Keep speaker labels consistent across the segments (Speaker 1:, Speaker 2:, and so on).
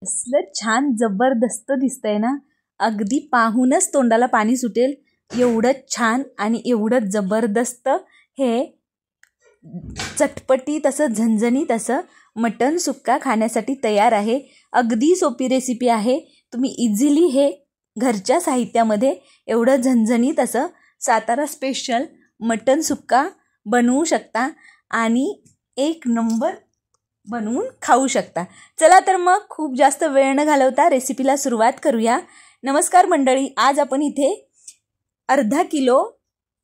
Speaker 1: असलं छान जबरदस्त दिसतंय ना, अगदी पाहूनच तोंडाला पाणी सुटेल एवढं छान आणि एवढं जबरदस्त हे चटपटीत असं झणझणीत असं मटण सुक्का खाण्यासाठी तयार आहे। अगदी सोपी रेसिपी आहे। तुम्ही इझिली हे घरच्या साहित्यामध्ये एवढं झणझणीत असं सातारा स्पेशल मटण सुक्का बनवू शकता आणि एक नंबर बनवून खाऊ शकता। चला तर मग खूप जास्त वेळ न घालवता रेसिपीला सुरुवात करूया। नमस्कार मंडळी, आज आपण इथे अर्धा किलो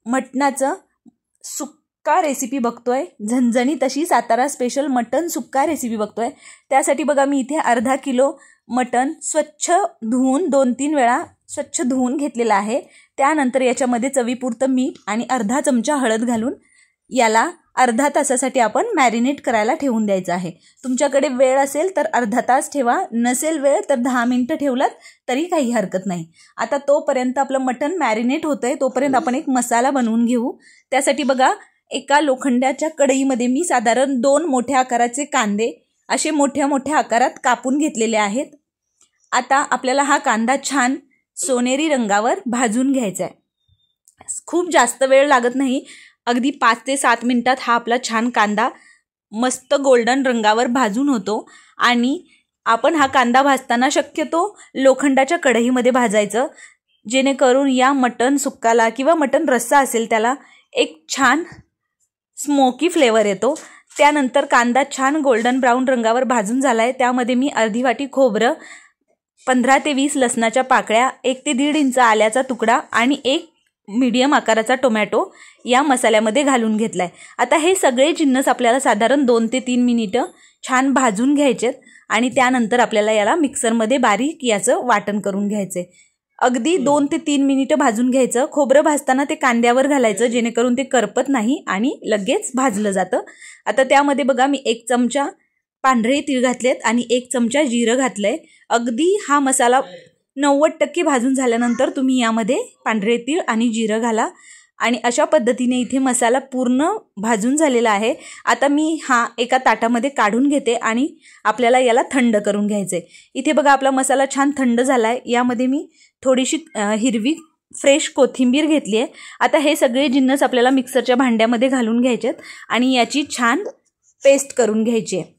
Speaker 1: मटणाचं सुक्का रेसिपी बघतोय। झणझणीत अशी सातारा स्पेशल मटण सुक्का रेसिपी बघतोय। त्यासाठी बघा मी इथे अर्धा किलो मटण स्वच्छ धुवून 2-3 वेळा स्वच्छ धुवून घेतलेला आहे। त्यानंतर याच्यामध्ये चवीपुरतं मीठ आणि अर्धा चमचा हळद घालून याला अर्धा तासासाठी आपण मॅरिनेट करायला ठेवून द्यायचं आहे। तुमच्याकडे वेळ असेल तर अर्धा तास ठेवा, नसेल वेळ तर 10 मिनिटं ठेवलात तरी काही हरकत नाही। आता तोपर्यंत आपलं मटण मॅरिनेट होतंय, तोपर्यंत आपण एक मसाला बनवून घेऊ। त्यासाठी बघा एका लोखंडाच्या कढईमध्ये मी साधारण 2 मोठ्या आकाराचे कांदे असे मोठ्या मोठ्या आकारात कापून घेतलेले आहेत। आता आपल्याला हा कांदा छान सोनेरी रंगावर भाजून घ्यायचा आहे। खूप जास्त वेळ लागत नाही, अगदी 5 ते 7 मिनिटात हा आपला छान कांदा मस्त गोल्डन रंगावर भाजून होतो। आणि आपण हा कांदा भाजताना शक्यतो लोखंडाच्या कढईमध्ये भाजायचं, जेणेकरून या मटण सुक्काला किंवा मटण रस्सा असेल त्याला एक छान स्मोकी फ्लेवर येतो। त्यानंतर कांदा छान गोल्डन ब्राऊन रंगावर भाजून झाला आहे। त्यामध्ये मी अर्धी वाटी खोबरं, 15 ते 20 लसणाच्या पाकळ्या, 1 ते 1.5 इंच आल्याचा तुकडा आणि 1 मीडियम आकाराचा टोमॅटो या मसाल्यामध्ये घालून घेतलाय। आता हे सगळे जिन्नस आपल्याला साधारण 2 ते 3 मिनिटं छान भाजून घ्यायचेत आणि त्यानंतर आपल्याला याला मिक्सरमध्ये बारीक याचं वाटण करून घ्यायचे। अगदी 2 ते 3 मिनिटं भाजून घ्यायचं। खोबरं भाजताना ते कांद्यावर घालायचं, जेणेकरून ते करपत नाही आणि लगेच भाजलं जातं। आता त्यामध्ये बघा मी 1 चमचा पांढरे तीळ घातलेत आणि 1 चमचा जिरं घातलंय। अगदी हा मसाला 90% भाजून झाल्यानंतर तुम्ही यामध्ये पांढरे तीळ आणि जिरं घाला आणि अशा पद्धतीने इथे मसाला पूर्ण भाजून झालेला आहे। आता मी हा एका ताटामध्ये काढून घेते आणि आपल्याला याला थंड करून घ्यायचे। इथे बघा आपला मसाला छान थंड झाला आहे। यामध्ये मी थोडीशी हिरवी फ्रेश कोथिंबीर घेतली आहे। आता हे सगळे जिन्नस आपल्याला मिक्सरच्या भांड्यामध्ये घालून घ्यायचेत आणि याची छान पेस्ट करून घ्यायची आहे।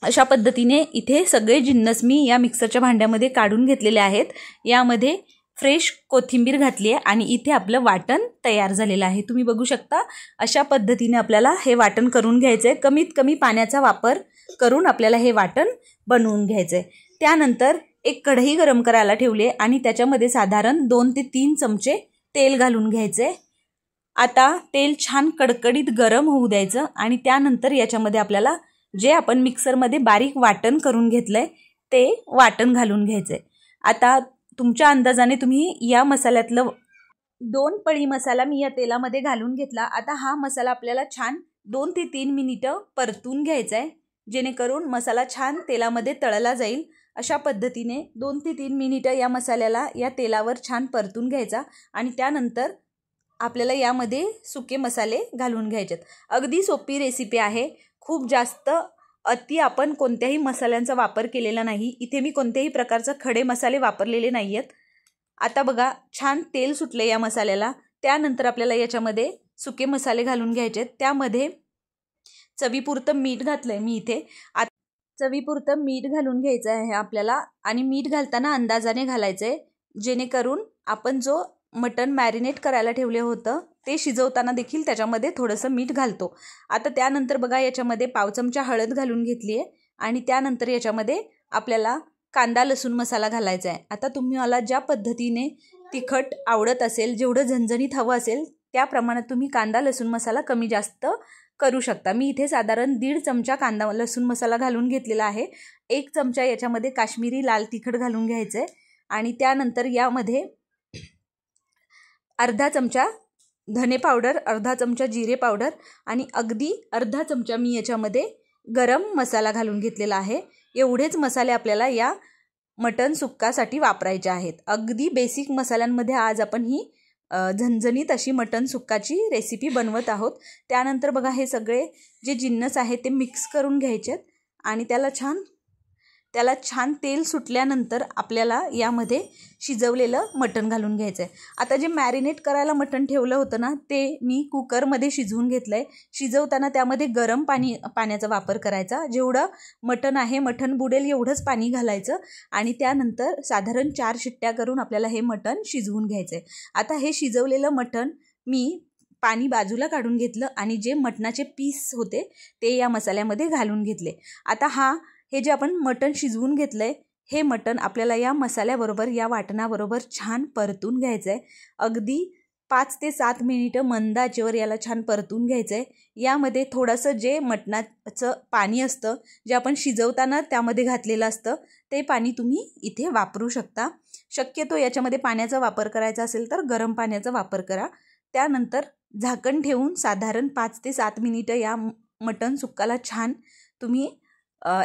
Speaker 1: अशा पद्धतीने इथे सगळे जिन्नस मी या मिक्सरच्या भांड्यामध्ये काढून घेतलेले आहेत। यामध्ये फ्रेश कोथिंबीर घातली आहे आणि इथे आपलं वाटण तयार झालेलं आहे। तुम्ही बघू शकता अशा पद्धतीने आपल्याला हे वाटण करून घ्यायचं आहे। कमीत कमी पाण्याचा वापर करून आपल्याला हे वाटण बनवून घ्यायचं आहे। त्यानंतर एक कढई गरम करायला ठेवली आणि त्याच्यामध्ये साधारण 2 ते 3 चमचे तेल घालून घ्यायचे। आता तेल छान कडकडीत गरम होऊ द्यायचं आणि त्यानंतर याच्यामध्ये आपल्याला जे आपण मिक्सरमध्ये बारीक वाटण करून घेतलंय ते वाटण घालून घ्यायचंय। आता तुमच्या अंदाजाने तुम्ही या मसाल्यातलं 2 पळी मसाला मी या तेलामध्ये घालून घेतला। आता हा मसाला आपल्याला छान 2 ते 3 मिनिटं परतून घ्यायचा आहे, जेणेकरून मसाला छान तेलामध्ये तळला जाईल। अशा पद्धतीने 2 ते 3 मिनिटं या मसाल्याला या तेलावर छान परतून घ्यायचा आणि त्यानंतर आपल्याला यामध्ये सुके मसाले घालून घ्यायचेत। अगदी सोपी रेसिपी आहे। खूप जास्त आपण कोणत्याही मसाल्यांचा वापर केलेला नाही। इथे मी कोणत्याही प्रकारचे खडे मसाले वापरलेले नाही आहेत। आता बघा छान तेल सुटले या मसाल्याला। त्यानंतर आपल्याला याच्यामध्ये सुके मसाले घालून घ्यायचे। त्यामध्ये चवीपुरतं मीठ घातलंय मी इथे। चवीपुरतं मीठ घालून घ्यायचं आहे आपल्याला आणि मीठ घालताना अंदाजाने घालायचंय, जेणेकरून आपण जो मटण मॅरिनेट करायला ठेवले होतं ते शिजवताना देखील त्याच्यामध्ये थोडंसं मीठ घालतो। आता त्यानंतर बघा याच्यामध्ये 1/2 चमचा हळद घालून घेतली आहे आणि त्यानंतर याच्यामध्ये आपल्याला कांदा लसूण मसाला घालायचा आहे। आता तुम्हाला ज्या पद्धतीने तिखट आवडत असेल, जेवढं झणझणीत हवं असेल त्या प्रमाणात तुम्ही कांदा लसूण मसाला कमी जास्त करू शकता। मी इथे साधारण 1.5 चमचा कांदा लसूण मसाला घालून घेतलेला आहे। 1 चमचा याच्यामध्ये काश्मीरी लाल तिखट घालून घ्यायचं आहे आणि त्यानंतर यामध्ये अर्धा चमचा धने पावडर, अर्धा चमचा जिरे पावडर आणि अगदी अर्धा चमचा मी याच्यामध्ये गरम मसाला घालून घेतलेला आहे। एवढेच मसाले आपल्याला या मटण सुक्कासाठी वापरायचे आहेत। अगदी बेसिक मसाल्यांमध्ये आज आपण ही झणझणीत अशी मटण सुक्काची रेसिपी बनवत आहोत। त्यानंतर बघा हे सगळे जे जिन्नस आहेत ते मिक्स करून घ्यायचेत आणि त्याला छान त्याला छान तेल सुटल्यानंतर आपल्याला यामध्ये शिजवलेलं मटण घालून घ्यायचं आहे. आता जे मॅरिनेट करायला मटण ठेवलं होतं ना, ते मी कुकरमध्ये शिजवून घेतलं आहे. शिजवताना त्यामध्ये गरम पाण्याचा वापर करायचा. जेवढं मटण आहे, मटण बुडेल एवढंच पाणी घालायचं आणि त्यानंतर साधारण 4 शिट्ट्या करून आपल्याला हे मटण शिजवून घ्यायचं आहे. आता हे शिजवलेलं मटण मी पाणी बाजूला काढून घेतलं आणि जे मटणाचे पीस होते ते या मसाल्यामध्ये घालून घेतले. आता हे जे आपण मटण शिजवून घेतलं आहे, हे मटण आपल्याला या मसाल्याबरोबर, या वाटणाबरोबर छान परतून घ्यायचं आहे. अगदी 5 ते 7 मिनिटं मंद आचेवर याला छान परतून घ्यायचं आहे. यामध्ये थोडंसं जे मटणाचं पाणी असतं, जे आपण शिजवताना त्यामध्ये घातलेलं असतं, ते पाणी तुम्ही इथे वापरू शकता. शक्यतो याच्यामध्ये पाण्याचा वापर करायचा असेल तर गरम पाण्याचा वापर करा. त्यानंतर झाकण ठेवून साधारण 5 ते 7 मिनिटं या मटण सुक्काला छान तुम्ही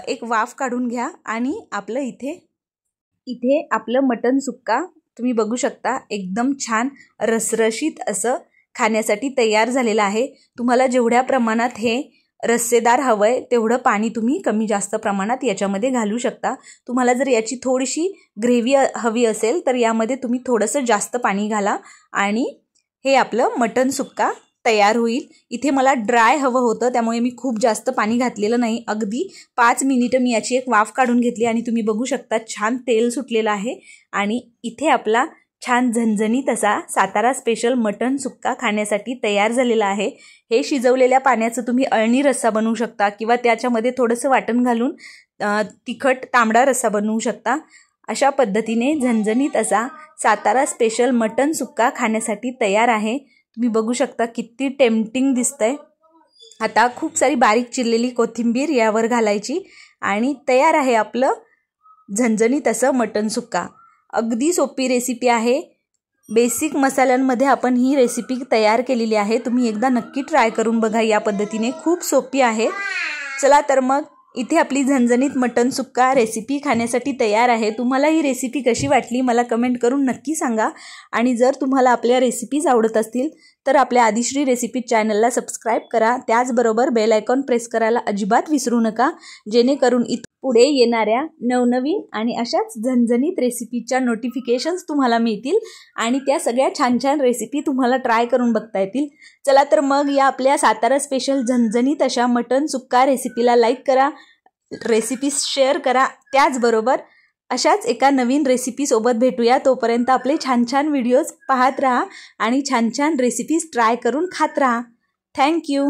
Speaker 1: एक वाफ काढून घ्या आणि आपलं इथे आपलं मटण सुक्का तुम्ही बघू शकता एकदम छान रसरशीत असं खाण्यासाठी तयार झालेलं आहे. तुम्हाला जेवढ्या प्रमाणात हे रस्सेदार हवं आहे तेवढं पाणी तुम्ही कमी जास्त प्रमाणात याच्यामध्ये घालू शकता. तुम्हाला जर याची थोडीशी ग्रेव्ही हवी असेल तर यामध्ये तुम्ही थोडंसं जास्त पाणी घाला आणि हे आपलं मटण सुक्का तयार होईल. इथे मला ड्राय हवं होतं त्यामुळे मी खूप जास्त पाणी घातलेलं नाही. अगदी 5 मिनिटं मी याची एक वाफ काढून घेतली आणि तुम्ही बघू शकता छान तेल सुटलेलं आहे आणि इथे आपला छान झणझणीत असा सातारा स्पेशल मटण सुक्का खाण्यासाठी तयार झालेला आहे. हे शिजवलेल्या पाण्याचं तुम्ही अळणी रस्सा बनवू शकता किंवा त्याच्यामध्ये थोडंसं वाटण घालून तिखट तांबडा रस्सा बनवू शकता. अशा पद्धतीने झणझणीत असा सातारा स्पेशल मटण सुक्का खाण्यासाठी तयार आहे. तुम्ही बघू शकता किती टेम्पटिंग दिसतंय. आता खूप सारी बारीक चिरलेली कोथिंबीर यावर घालायची आणि तयार आहे आपलं झणझणीत असं मटण सुक्का. अगदी सोपी रेसिपी आहे. बेसिक मसाल्यांमध्ये आपण ही रेसिपी तयार केलेली आहे. तुम्ही एकदा नक्की ट्राय करून बघा. या पद्धतीने खूप सोपी आहे. चला तर मग इथे आपली झणझणीत मटण सुक्का रेसिपी खाण्यासाठी तयार आहे. तुम्हाला ही रेसिपी कशी वाटली मला कमेंट करून नक्की सांगा आणि जर तुम्हाला आपल्या रेसिपीज आवडत असतील तर आपल्या आदिश्री रेसिपी चॅनलला सबस्क्राईब करा. त्याचबरोबर बेल आयकॉन प्रेस करायला अजिबात विसरू नका, जेणेकरून पुढे येणाऱ्या नवनवीन आणि अशाच झणझणीत रेसिपीच्या नोटिफिकेशन्स तुम्हाला मिळतील आणि त्या सगळ्या छान छान रेसिपी तुम्हाला ट्राय करून बघता येतील. चला तर मग या आपल्या सातारा स्पेशल झणझणीत अशा मटण सुक्का रेसिपीला लाईक करा, रेसिपीज शेअर करा. त्याचबरोबर अशाच एका नवीन रेसिपीसोबत भेटूया. तोपर्यंत आपले छान छान व्हिडिओज पाहत राहा आणि छान छान रेसिपीज ट्राय करून खात राहा. थँक्यू.